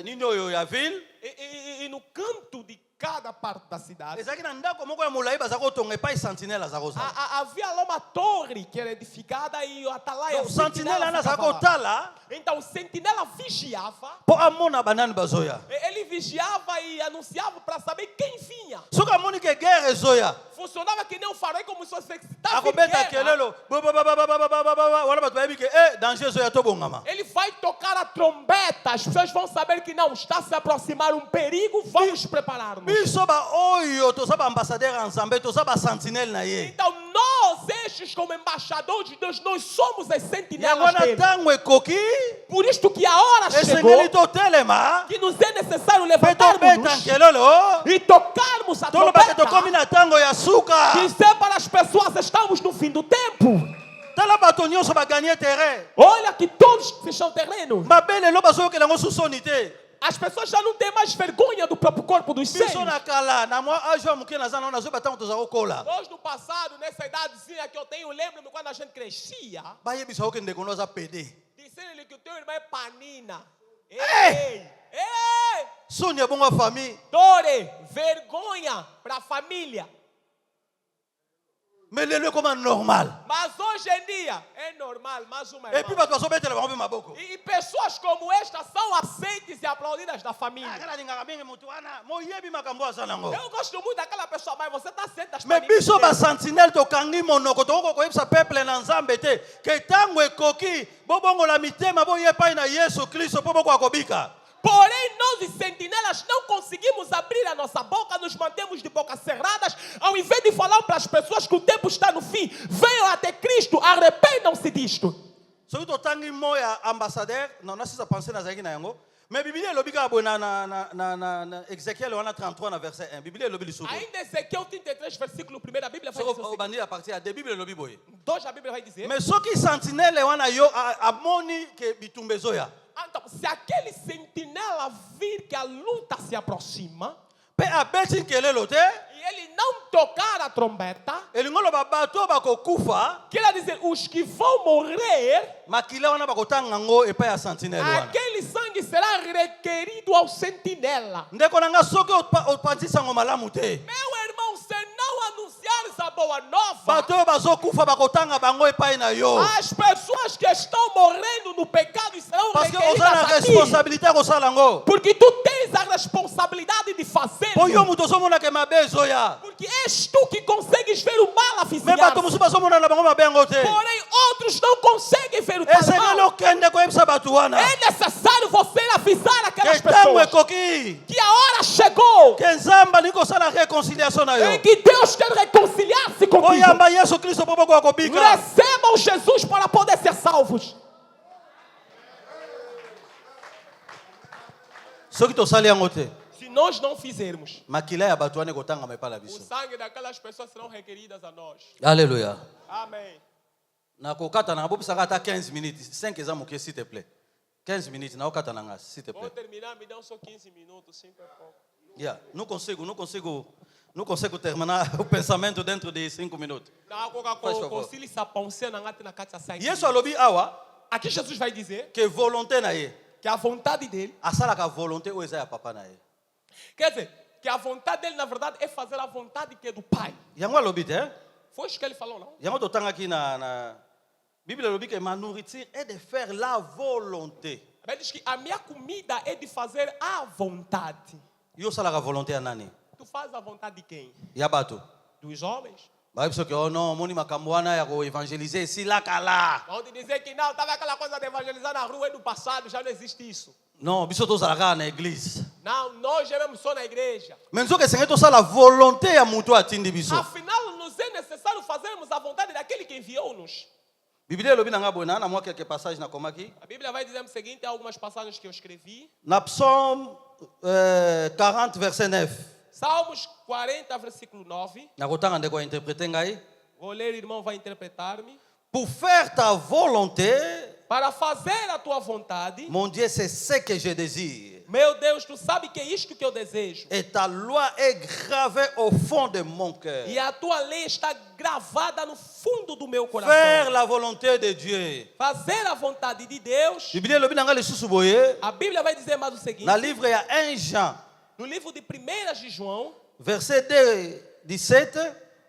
nini oyo ya ville E no canto de cada parte da cidade, ezalaki na ndako moko ya molai baza kotonga epai sentinelle aza kozala havia lá uma torre que era edificada e o atalaia, donc sentinelle wana aza ficava lá. kotala Então o sentinela vigiava, mpo amona banani bazoya ele vigiava e anunciava para saber quem vinha. soki amoni ke guerre ezoya Funcionava que nem um farol, como se fosse tá akobeta kelelo wana bato bayebi ke danger ezoya tobongama Ele vai tocar a trombeta, as pessoas vão saber que não, está se aproximar um perigo, vamos preparar-nos. biso baoyo toza baambassadeur ya nzambe toza basentinelle na ye Então nós, estes como embaixadores de Deus, nós somos as yango sentinelas wana dele. ntango ekoki Por isto que a hora chegou, esengeli totelema que nos é necessário mpe tobeta levantarmos nkelelo e tocarmos a tolobake tokomi trombeta. na ntango ya suka Dizer para as pessoas, estamos no fim do tempo. tala bato nyonso baganie terrain Olha que todos fecham terreno. mabe lelo bazoyokela yango susoni te As pessoas já não têm mais vergonha do próprio corpo dos seres. biso na kala na mwa age ya moke naza nao nazoyeba ntango toza kokola Nós no passado, nessa idadezinha que eu tenho, lembro-me quando a gente crescia, bayebisa oke ndeko no aza pede disseram-lhe que o teu irmão é panina. Ei! Ei! soni ya bongo ya famille Dore, vergonha para a família. me lelo ekoma normal Mas hoje em dia é normal, mais uma epuis irmã. bato bazobetela bango mpe maboko E pessoas como esta são aceites e aplaudidas da família. kala lingaka mingi motu wana moyebi makambo aza nango Eu gosto muito daquela pessoa, mas você está ciente das me famílias. biso basentinelle tokangi monoko tokoko koyebisa peuple na nzambe te ke ntango ekoki bobongola mitema boye epai na yesu kristo mpo bokoka kobika Porém, nós e sentinelas não conseguimos abrir a nossa boca, nos mantemos de boca cerradas, ao invés de falar para as pessoas que o tempo está no fim, venham até Cristo, arrependam-se disto. soki totangi moya ambassadeur non nasisa penser nazalaki na yango mais Bible elobi kaka boye na Ézéchiel wana 33 na verset 1 Bible elobi lisusu Ainda Ezequiel 33, versículo 1, a Bíblia vai soki dizer o seguinte. obandi a partir ya de Bible elobi boye 2, a Bíblia vai dizer. mais soki sentinelle wana yo amoni ke bitumba ezoya Então, se aquele sentinela vir que a luta se aproxima, mpe abeti kelelo te e ele não tocar a trombeta, elingi oloba bato oyo bakokufa quer dizer, os que vão morrer, makila wana bakotanga yango epai ya sentinelle wana aquele sangue será requerido ao sentinela. ndeko na nga soki opatisi yango malamu te Meu irmão, se não anunciares a boa nova, bato oyo bazokufa bakotanga bango epai na yo as pessoas que estão morrendo no pecado serão parce que oza na requeridas a ti. responsabilité ya kosala yango Porque tu tens a responsabilidade de fazer. po yo moto ozomona ke mabe ezoya Porque és tu que consegues ver o mal me bato avizinhar. mosusu bazomona na bango mabe yango te Porém, outros não conseguem ver o tal esengeli mal. okende koyebisa bato wana É necessário você avisar aquelas ke ntango pessoas ekoki que a hora chegou ke nzambe alingi kosala réconciliation na em yo que Deus quer reconciliar-se contigo. oyamba yesu kristo mpo bokoka kobika Recebam Jesus para poder ser salvos. soki tosali yango te Se nós não fizermos, makila ya bato wana ekotangama epai na o biso sangue daquelas pessoas serão requeridas a nós. alleluya Amém. nakokata na bopisaka ata 15 minutes 5 eza moke s'il te plaît 15 minutes naokata na nga s'il te Vou plaît terminar, me dão só 15 minutos, 5 é pouco. yeah. não consigo terminar o pensamento dentro de 5 minutos Na Faz favor. concílio sapãozinho na gata na casa sai. yesu alobi awa Aqui Jesus vai dizer ke volonté na ye que a vontade dele, asalaka volonté oyo eza ya papa na ye quer dizer, que a vontade dele na verdade é fazer a vontade que é do Pai. yango alobi te Foi isso que ele falou, não? yango totangaki na bible alobi ke ma nourriture est de faire la volonté Ele diz que a minha comida é de fazer a vontade. yo osalaka volonté ya nani Tu faz a vontade de quem? ya bato Dos homens? bayebi soki oh non omoni makambo wana ya koevangelize esilaka la Vão te dizer que não, estava aquela coisa de evangelizar na rua, é do passado, já não existe isso. non biso tozalaka na église Não, nós gememos só na igreja. mais nzoki esengeli tosala volonté ya moto atindi biso Afinal, nos é necessário fazermos a vontade daquele que enviou-nos. biblia elobi na nga boye na mwa quelques passages nakomaki A Bíblia vai dizer o seguinte, há algumas passagens que eu escrevi. na psaume 40 verset 9 Salmos 40, versículo 9. nakotanga ndeko ainterprete ngai Vou ler, irmão vai interpretar-me. pour faire ta volonté Para fazer a tua vontade, mon Dieu c'est ce que je désire meu Deus, tu sabe que é isto que eu desejo. et ta loi est gravée au fond de mon cœur E a tua lei está gravada no fundo do meu coração. faire la volonté de Dieu Fazer a vontade de Deus. biblia elobi na nga lisusu boye A Bíblia vai dizer mais o seguinte. na livre ya 1 Jean No livro de 1 de João, verset 2 17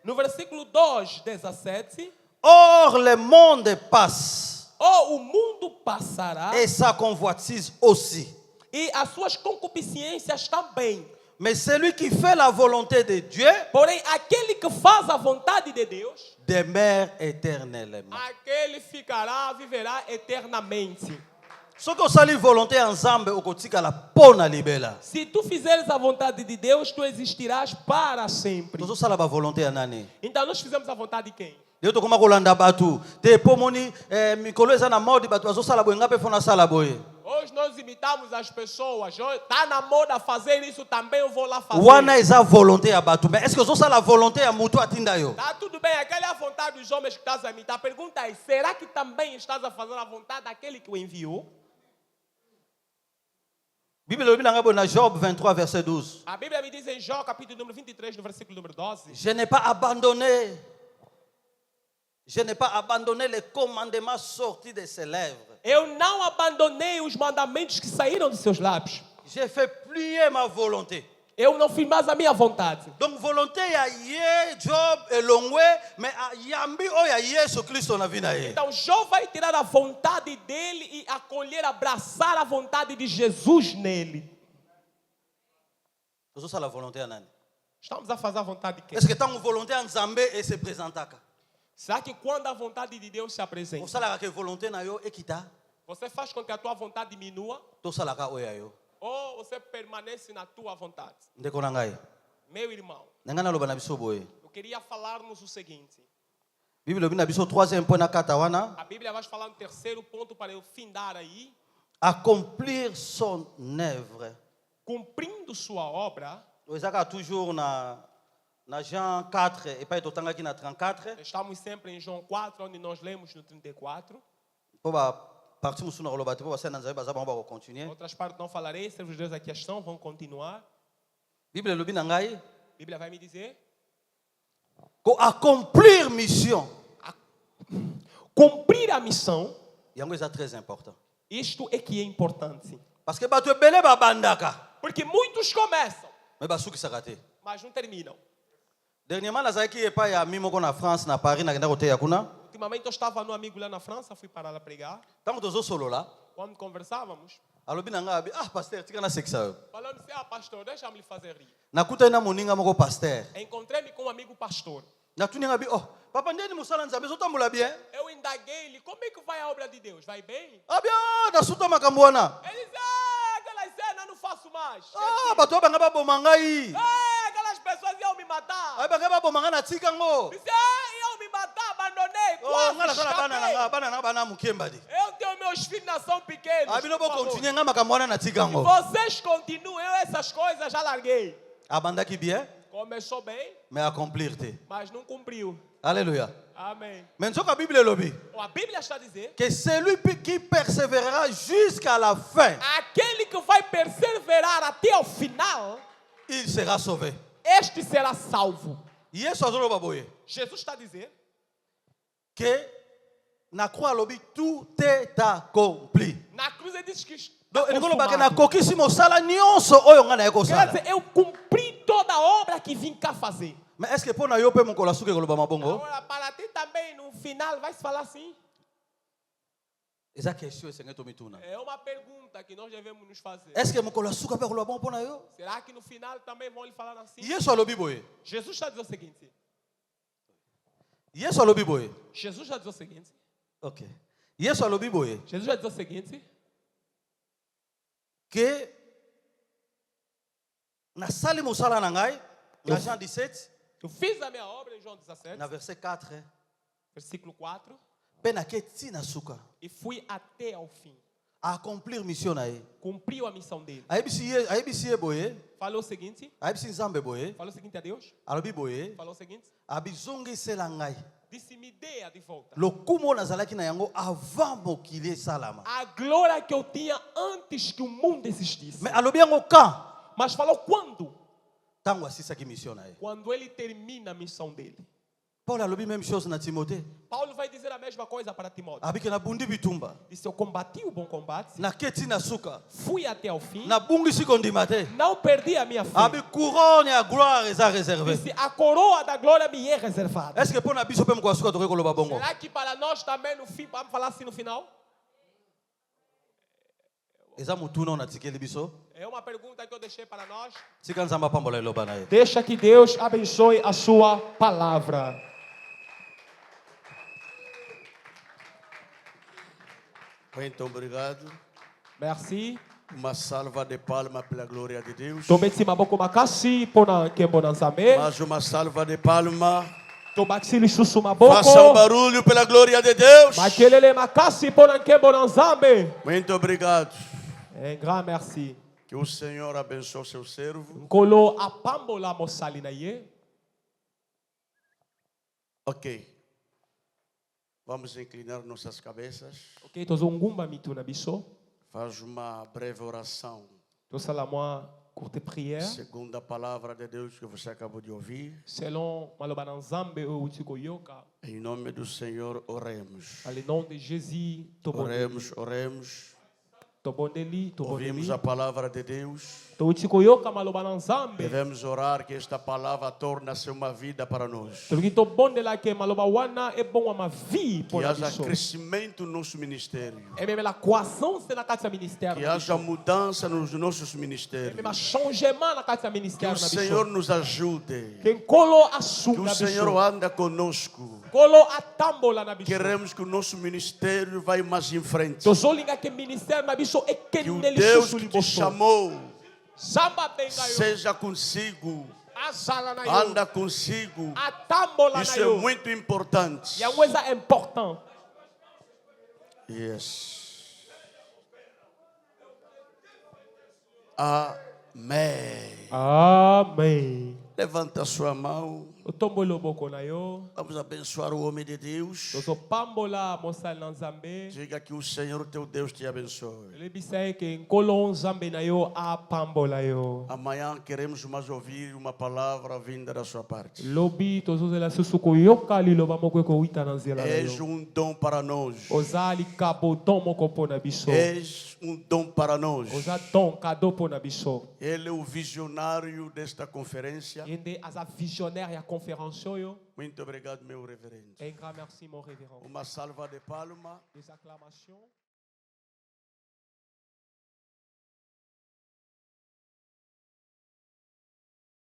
no versículo 2, 17. or le monde passe Oh, o mundo passará et sa convoitise aussi e as suas concupiscências também. mais celui qui fait la volonté de Dieu Porém, aquele que faz a vontade de Deus, demeure éternellement aquele ficará, viverá eternamente. soki osali volonté ya nzambe okotikala mpo na libela Se tu fizeres a vontade de Deus, tu existirás para sempre. tozosala bavolonté ya nani Então nós fizemos a vontade de quem? leo tokoma kolanda bato te mpo moni mikolo eza na mode bato bazosala boye nga mpe mpo nasala boye Hoje nós imitamos as pessoas. Está na moda fazer isso, também eu vou lá fazer. wana eza volonté ya bato mais est ce que ozosala volonté ya motu atinda yo Tá tudo bem, aquela é a vontade dos homens que estás a imitar. A pergunta é, será que também estás a fazer a vontade daquele que o enviou? bible elobi na ngai boye na Job 23 verset 12 A Bíblia me diz em Jó, capítulo número 23, no versículo número 12. je n'ai pas abandonné les commandements sortis de ses lèvres Eu não abandonei os mandamentos que saíram dos seus lábios. j'ai fait plier ma volonté Eu não fiz mais a minha vontade. donc volonté ya ye Job elongwe mais yambi oyo ya yesu kristo na vi na ye Então Jó vai tirar a vontade dele e acolher, abraçar a vontade de Jesus nele. tozosala volonté ya nani Estamos a fazer a vontade de quem? est ce que ntango volonté ya nzambe ese présentaka Será que quando a vontade de Deus se apresenta, osalaka ke volonté na yo ekita você faz com que a tua vontade diminua? tosalaka oyo ya yo ou você permanece na tua vontade. ndeko na ngai Meu irmão, na ngai naloba na biso boye eu queria falar-nos o seguinte. bible elobi na biso troisième point na kata wana A Bíblia vai falar no terceiro ponto para eu findar aí. accomplir son œuvre. Cumprindo sua obra, ezaka toujours na Jean 4 epai totangaki na 34 estamos sempre em João 4, onde nós lemos no 34. po baparti mosusu na koloba te po basali na nzambe baza bango bakocontinue. Outras partes não falarei, servos de Deus aqui estão, vão continuar. bible elobi na ngai A Bíblia vai me dizer: accomplir mission cumprir a missão, yango eza très important isto é que é importante. parce que bato ebele babandaka Porque muitos começam, me basukisaka te. mas não terminam. Dernièrement nazalaki epai ya mi moko na France na Paris nakenda koteya kuna Ultimamente eu estava no amigo lá na França, fui para lá pregar. ntango tozosolola Quando conversávamos, alobi na ngai abi pasteur tika nasekisa yo falando assim: pastor, deixa-me lhe fazer rir. nakutani na moninga moko pasteur Encontrei-me com um amigo pastor. natuni ngai abi papa ndeni mosala nzambe ezotambola bien Eu indaguei-lhe: como é que vai a obra de Deus? Vai bem? abi nasuta makambo wana Ele disse: aquelas cenas não faço mais. bato banga baboma ngai Aquelas pessoas iam me matar. abi banga baboma ngai natika ngo Disse: iam me matar, abandonei. ngai Quase nasala bana na escapei. ngai bana na ngai bana mukembadi Eu tenho meus filhos, não são pequenos. abi no por favor. bokontinue ngai makambo wana natika ngo Vocês continuam, eu essas coisas já larguei. abandaki bien Começou bem, mais accomplir te mas não cumpriu. alléluia Amém. mais nzoka a bible elobi A Bíblia está a dizer: que celui qui persévérera jusqu'à la fin aquele que vai perseverar até o final, il sera sauvé. este será salvo. Yesu azoloba boye Jesus está a dizer que na croix alobi tout est accompli. na cruz, ele diz que Donc está ele koloba que consumado. nakokisi mosala nyonso oyo ngai naye Quer kosala. dizer, eu cumpri toda a obra que vim cá fazer. Mais est-ce que mpo na yo mpe mokolo asuki ekoloba mabongo Agora, para ti também, no final, vai se falar assim? eza question esengeli tomituna. É uma pergunta que nós devemos nos fazer. Est-ce que mokolo asuka mpe ekoloba bongo mpo na yo? Será que no final também vão lhe falar assim? Yesu alobi boye Jesus está a dizer o seguinte. Yesu alobi boye Jesus está a dizer o seguinte. ok Yesu alobi boye Jesus vai dizer o seguinte. que nasali mosala na ngai na Jean 17 Eu fiz a minha obra em João 17, na verset 4 versículo 4, mpe nake ntina suka e fui até ao fim. accomplir mission na ye Cumpriu a missão dele. ayebisi ye boye Falou o seguinte. ayebisi nzambe boye Falou o seguinte a Deus. alobi boye Falou o seguinte. abizongisela ngai Disse: me dê de volta lokumu oyo nazalaki na yango avant mokili esalama. a glória que eu tinha antes que o mundo existisse. Mais alobi yango quand Mas falou quando? ntango asisaki mission na ye. Quando ele termina a missão dele. Paulo alobi même chose na Timothée Paulo vai dizer a mesma coisa para Timóteo. abiki nabundi bitumba Disse: eu combati o bom combate, naketi na suka fui até ao fim, nabungisi kondima te não perdi a minha fé. abi couronne ya gloire eza réservé. Disse: a coroa da glória me é reservada. Est-ce que mpo na biso mpe mokolo suka tokoki koloba bongo? Será que para nós também no fim, vamos falar assim no final? eza motuna oyo natikeli biso É uma pergunta que eu deixei para nós. tika nzambe apambola eloba na ye. Deixa que Deus abençoe a sua palavra. Muito obrigado. Merci. Uma salva de palmas pela glória de Deus. Tometi maboko makasi pona nkembo na Nzambe. Mais uma salva de palmas. Tobakisi lisusu Faça um maboko. barulho pela glória de Deus. Makelele makasi pona nkembo na Nzambe. Muito obrigado. Un grand merci. Que o Senhor abençoe seu servo. Nkolo apambola mosali na ye. Ok. Vamos inclinar nossas cabeças. Ok, tozongumba mitu na biso. Faz uma breve oração. Tosala mwa courte prière. Segundo a palavra de Deus que você acabou de ouvir. Selon maloba na Nzambe oyo uti koyoka. Em nome do Senhor, oremos. Dans le nom de Jésus, Oremos, oremos. tobondeli, Ouvimos a palavra de Deus. Touti koyoka maloba na Nzambe. Devemos orar que esta palavra torne-se uma vida para nós. Toloki tobondela ke maloba wana ebongwa ma vie Que pona haja biso. crescimento no nosso ministério. Et même la croissance na kati ya ministère. Que haja mudança nos nossos Et ministérios. même changement na kati ya Que ministère o na Senhor biso. nos ajude. Que nkolo Que asuka o Senhor biso. anda conosco. Nkolo atambola na biso. Queremos que o nosso ministério vá mais em frente. Tozolinga ke ministère na biso biso Que o ekende Deus lisusu que te liboso. chamou Zamba benga yo. seja consigo, Azala na yo. anda consigo. Atambola na Isso é yo. muito importante. Yango eza important. Yes. Amém. Amen. Levanta a sua mão. Otombo loboko na yo. Vamos abençoar o homem de Deus. Tozo pambola mosala na Nzambe. Diga que o Senhor teu Deus te abençoe. Lebisa eke nkolo Nzambe na yo apambola yo. Amanhã queremos mais ouvir uma palavra vinda da sua parte. Lobi tozozela susu koyoka liloba moko ekowita na nzela na És yo. dom para nós. Ozali kabo don moko mpo na biso. És dom para nós. Oza don kado mpo na biso. Ele é o visionário desta conferência. Yende aza visionnaire ya conférence oyo. Muito obrigado, meu reverendo. Un grand merci mon révérend. Uma salva de palmas. Des acclamations.